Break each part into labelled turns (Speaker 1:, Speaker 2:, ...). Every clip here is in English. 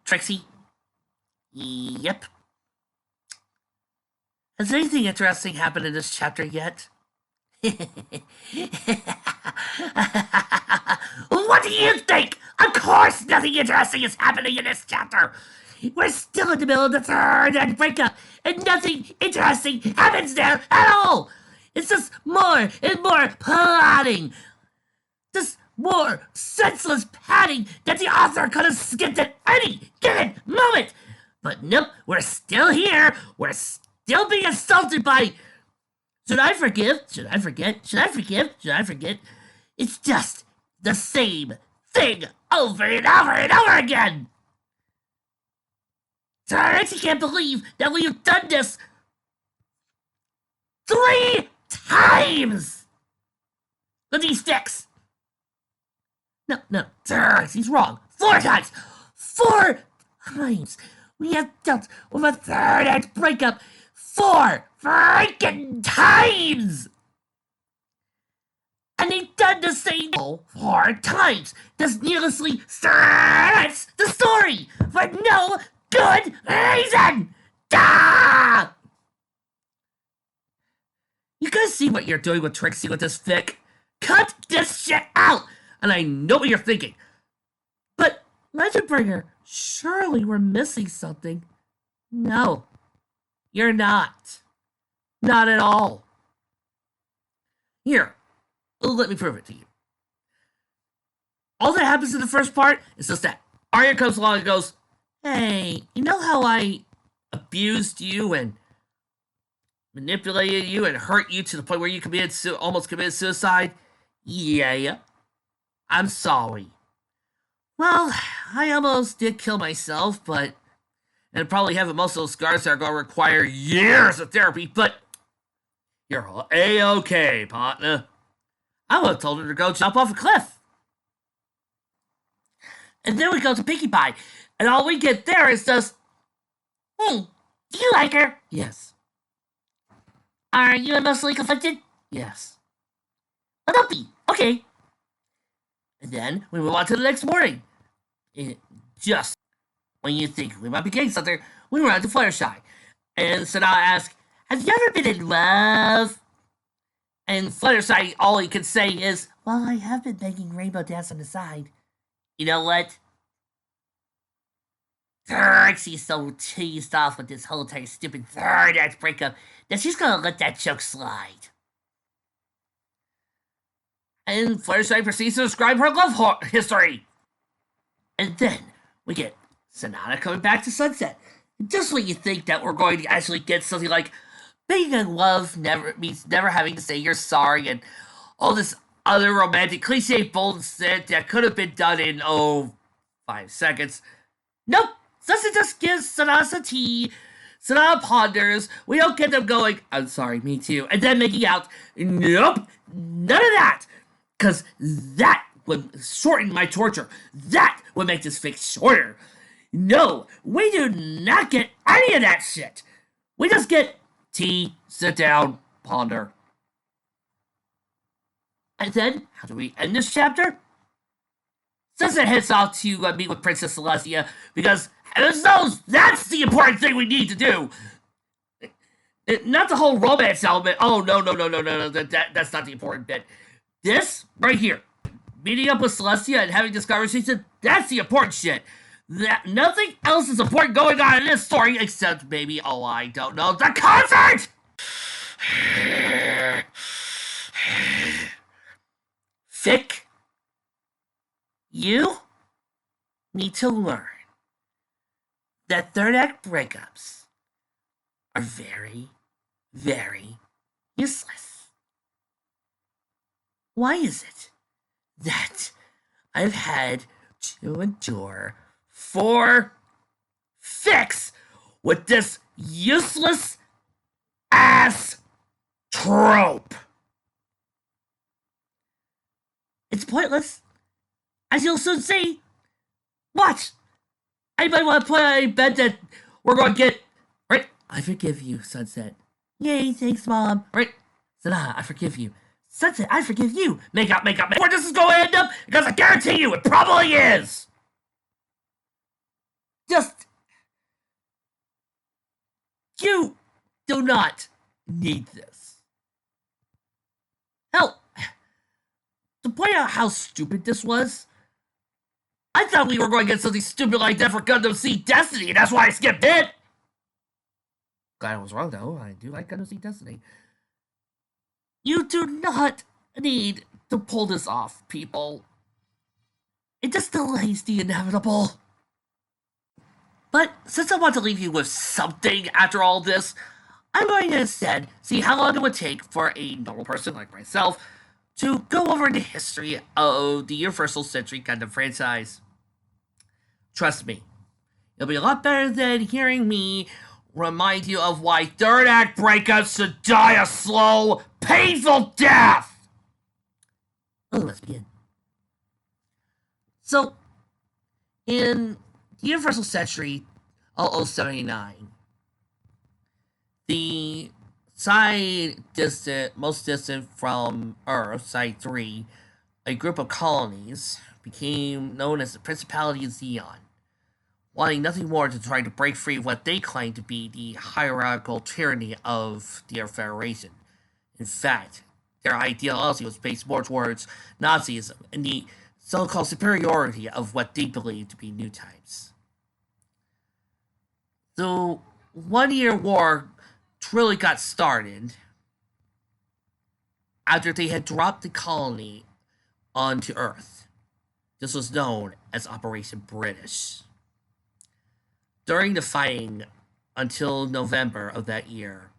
Speaker 1: Trixie? Yep. Has anything interesting happened in this chapter yet? What do you think? Of course nothing interesting is happening in this chapter. We're still in the middle of the third act breakup, and nothing interesting happens there at all. It's just more and more plotting. Just more senseless padding that the author could have skipped at any given moment. But nope, we're still here. We're still being assaulted by... Should I forgive? Should I forget? Should I forgive? Should I forget? It's just the same thing over and over and over again. So I actually can't believe that we've done this 3 times with these sticks. No, he's wrong. 4 times. 4 times. We have dealt with a third act breakup 4 freaking times! And they've done the same 4 times. This needlessly starts the story for no good reason! Duh! You guys see what you're doing with Trixie with this fic? Cut this shit out! And I know what you're thinking. But, Legendbringer, surely we're missing something. No. You're not. Not at all. Here, let me prove it to you. All that happens in the first part is just that Arya comes along and goes, "Hey, you know how I abused you and manipulated you and hurt you to the point where you almost committed suicide? Yeah. I'm sorry. Well, I almost did kill myself, but... and probably have most of those scars that are going to require years of therapy, but... you're A-okay, partner. I would have told her to go jump off a cliff. And then we go to Pinkie Pie, and all we get there is just... Hey, do you like her? Yes. Are you emotionally conflicted? Yes. Well, don't be. Okay. And then we move on to the next morning. Just when you think we might be getting something, we run to Fluttershy. And Sonata asks, "Have you ever been in love?" And Fluttershy, all he can say is, "Well, I have been making Rainbow Dance on the side." You know what? She's so teased off with this whole entire stupid third act breakup that she's gonna let that joke slide. And Fluttershy proceeds to describe her love history. And then we get Sonata coming back to Sunset. Just when you think that we're going to actually get something like being in love means never having to say you're sorry and all this other romantic cliche bullshit that could have been done in, 5 seconds. Nope. Sunset just gives Sonata tea. Sonata ponders. We don't get them going, "I'm sorry, me too," and then making out. Nope. None of that. Because that would shorten my torture. That would make this fic shorter. No, we do not get any of that shit. We just get tea, sit down, ponder. And then, how do we end this chapter? Sunset heads off to meet with Princess Celestia because heavens knows that's the important thing we need to do. Not the whole romance element. Oh, no. That's not the important bit. This, right here, meeting up with Celestia and having this conversation, that's the important shit. Nothing else is important going on in this story except maybe, I don't know, the concert! Fic, you need to learn that third act breakups are very, very useless. Why is it that I've had to endure 4 fics with this useless ass trope? It's pointless. As you'll soon see. Watch. Anybody want to put on a bet that we're going to get... Right? I forgive you, Sunset. Yay, thanks, Mom. Right? Sonata, I forgive you. Sunset, I forgive you. Make up. Where this is going to end up? Because I guarantee you, it probably is. Just do not need this. Hell, to point out how stupid this was, I thought we were going to get something stupid like that for Gundam Seed Destiny, and that's why I skipped it! Glad I was wrong, though. I do like Gundam Seed Destiny. You do not need to pull this off, people. It just delays the inevitable. But since I want to leave you with something after all this, I'm going to instead see how long it would take for a normal person like myself to go over the history of the Universal Century Gundam franchise. Trust me, it'll be a lot better than hearing me remind you of why third act breakups should die a slow, painful death! Let's begin. So, in the Universal Century 0079, the side most distant from Earth, Side 3, a group of colonies became known as the Principality of Zeon, wanting nothing more to try to break free of what they claimed to be the hierarchical tyranny of the Earth Federation. In fact, their ideology was based more towards Nazism and the so-called superiority of what they believed to be new types. The 1 year war really got started after they had dropped the colony onto Earth. This was known as Operation British. During the fighting until November of that year,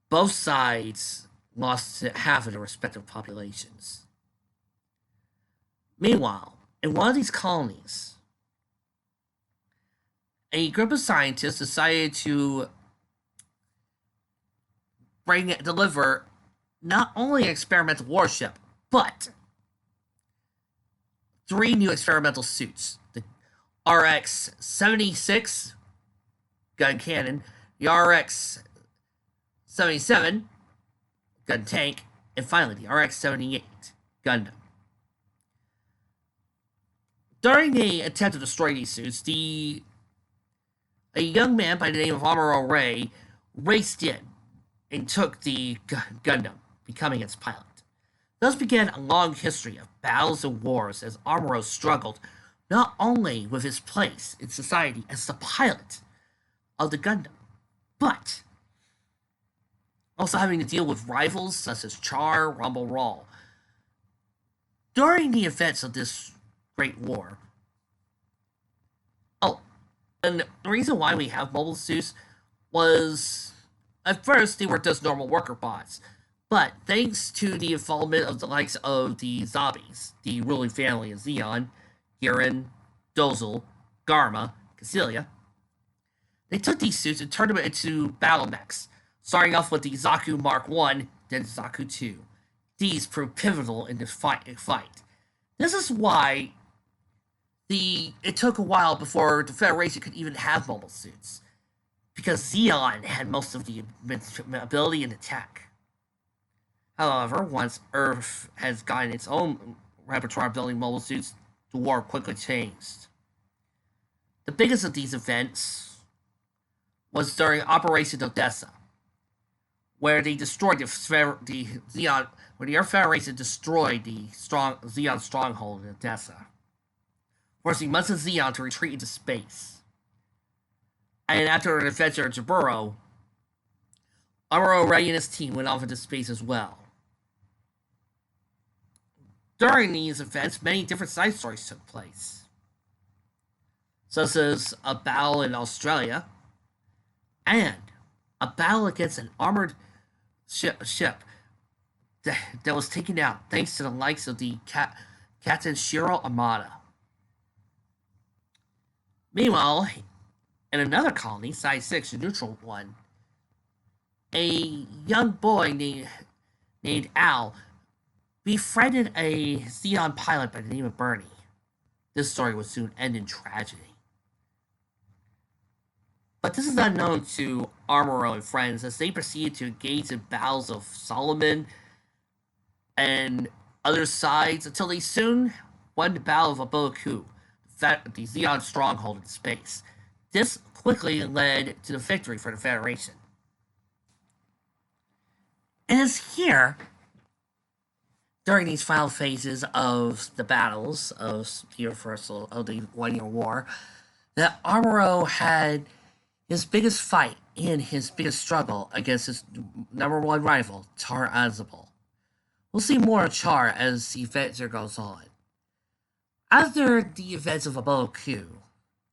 Speaker 1: both sides lost half of their respective populations. Meanwhile, in one of these colonies, a group of scientists decided to deliver not only an experimental warship, but 3 new experimental suits. The RX-76 gun cannon, the RX-77 gun tank, and finally the RX-78 Gundam. During the attempt to destroy these suits, a young man by the name of Amuro Ray raced in and took the Gundam, becoming its pilot. Thus began a long history of battles and wars as Amuro struggled not only with his place in society as the pilot of the Gundam, but also having to deal with rivals such as Char, Rumble, Rawl. During the events of this Great War, and the reason why we have mobile suits was, at first, they were just normal worker bots. But thanks to the involvement of the likes of the zombies, the ruling family of Zeon, Giran, Dozel, Garma, Cassilia, they took these suits and turned them into battle mechs, starting off with the Zaku Mark I, then Zaku II. These proved pivotal in the fight. This is why it took a while before the Federation could even have mobile suits, because Zeon had most of the ability and attack. However, once Earth has gotten its own repertoire of building mobile suits, the war quickly changed. The biggest of these events was during Operation Odessa, where they destroyed the Zeon, where the Earth Federation destroyed the Zeon stronghold in Odessa, forcing much of Zeon to retreat into space. And after an adventure in Jaburo, Amuro Ray and his team went off into space as well. During these events, many different side stories took place, such as a battle in Australia and a battle against an armored ship that was taken out thanks to the likes of the Captain Shiro Amada. Meanwhile, in another colony, Side 6, the neutral one, a young boy named Al befriended a Zeon pilot by the name of Bernie. This story would soon end in tragedy. But this is not known to Amuro and friends as they proceeded to engage in battles of Solomon and other sides until they soon won the Battle of Aboku, the Zeon stronghold in space. This quickly led to the victory for the Federation. And it's here, during these final phases of the battles of Universal of the 1 Year War, that Amuro had his biggest fight and his biggest struggle against his number one rival, Char Azabal. We'll see more of Char as the adventure goes on. After the events of Apollo Q,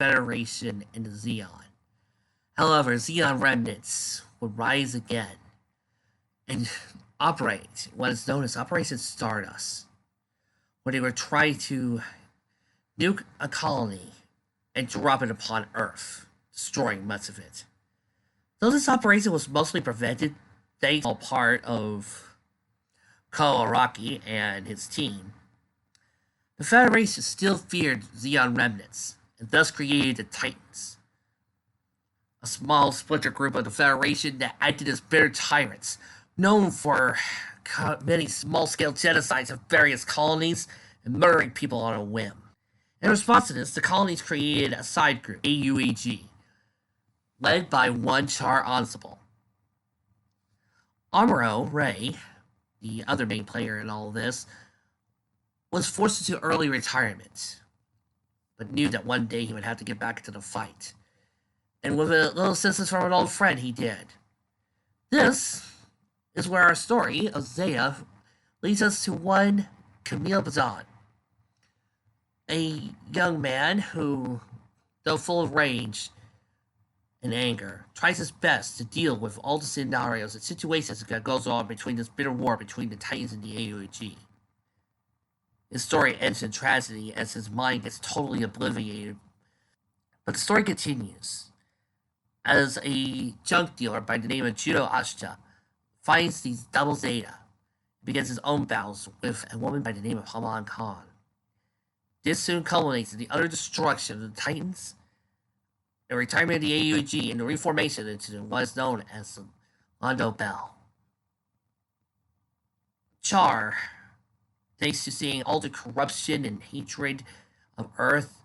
Speaker 1: Federation, and the Xeon, however, Xeon remnants would rise again and operate what is known as Operation Stardust, where they would try to nuke a colony and drop it upon Earth, destroying much of it. Though this operation was mostly prevented thanks to part of Ko Araki and his team, the Federation still feared Xeon remnants, and thus created the Titans, a small splinter group of the Federation that acted as bitter tyrants, known for many small-scale genocides of various colonies and murdering people on a whim. In response to this, the colonies created a side group, AUAG, led by one Char Azabal. Amuro Ray, the other main player in all of this, was forced into early retirement, but knew that one day he would have to get back into the fight. And with a little assistance from an old friend, he did. This is where our story of Zaya leads us to one Camille Bazan, a young man who, though full of rage and anger, tries his best to deal with all the scenarios and situations that goes on between this bitter war between the Titans and the AUAG. His story ends in tragedy as his mind gets totally obliterated, but the story continues as a junk dealer by the name of Judo Ashita finds these double Zeta and begins his own battles with a woman by the name of Haman Khan. This soon culminates in the utter destruction of the Titans, the retirement of the AUG, and the reformation into what is known as the Londo Bell. Char, thanks to seeing all the corruption and hatred of Earth,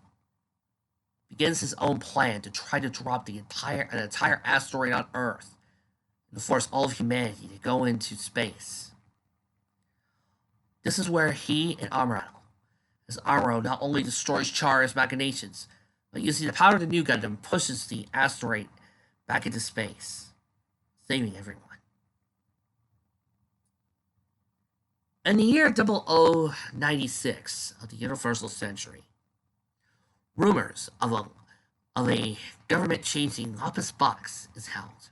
Speaker 1: begins his own plan to try to drop an entire asteroid on Earth and to force all of humanity to go into space. This is where he and Amuro, as Amuro not only destroys Char's machinations, but using the power of the new Gundam pushes the asteroid back into space, saving everyone. In the year 0096 of the Universal Century, rumors of a government-changing Lapis box is held.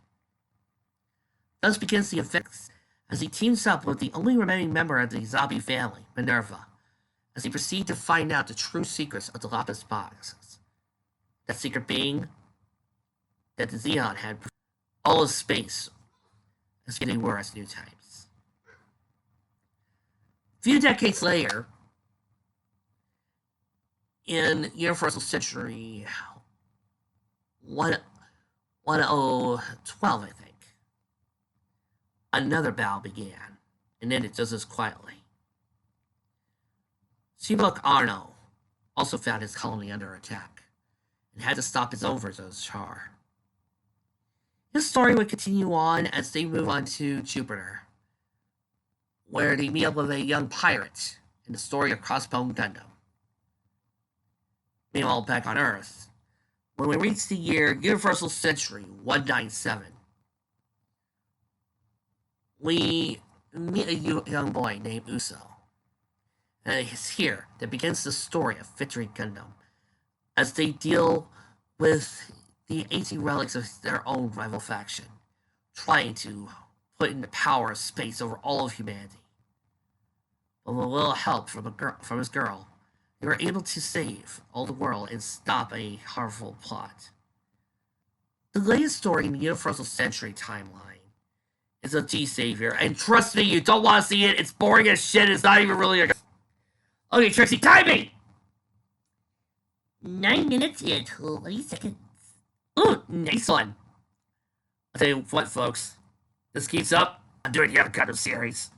Speaker 1: Thus begins the effects as he teams up with the only remaining member of the Zabi family, Minerva, as they proceed to find out the true secrets of the Lapis boxes. That secret being that the Xeon had all of space as they were as new types. A few decades later, in Universal Century 1012, I think, another battle began, and ended just as quietly. Shibok Arno also found his colony under attack, and had to stop his overdose Char. His story would continue on as they move on to Jupiter, where they meet up with a young pirate in the story of Crossbone Gundam. Meanwhile, back on Earth, when we reach the year Universal Century 197, we meet a young boy named Uso. And it's here that begins the story of Victory Gundam, as they deal with the 18 relics of their own rival faction, trying to put in the power of space over all of humanity. But with a little help from his girl, they were able to save all the world and stop a harmful plot. The latest story in the Universal Century timeline is a G-Savior, and trust me, you don't want to see it. It's boring as shit. It's not even really a... Okay, Trixie, time me! 9 minutes and 20 seconds. Ooh, nice one. I'll tell you what, folks. This keeps up, I'm doing the other kind of series.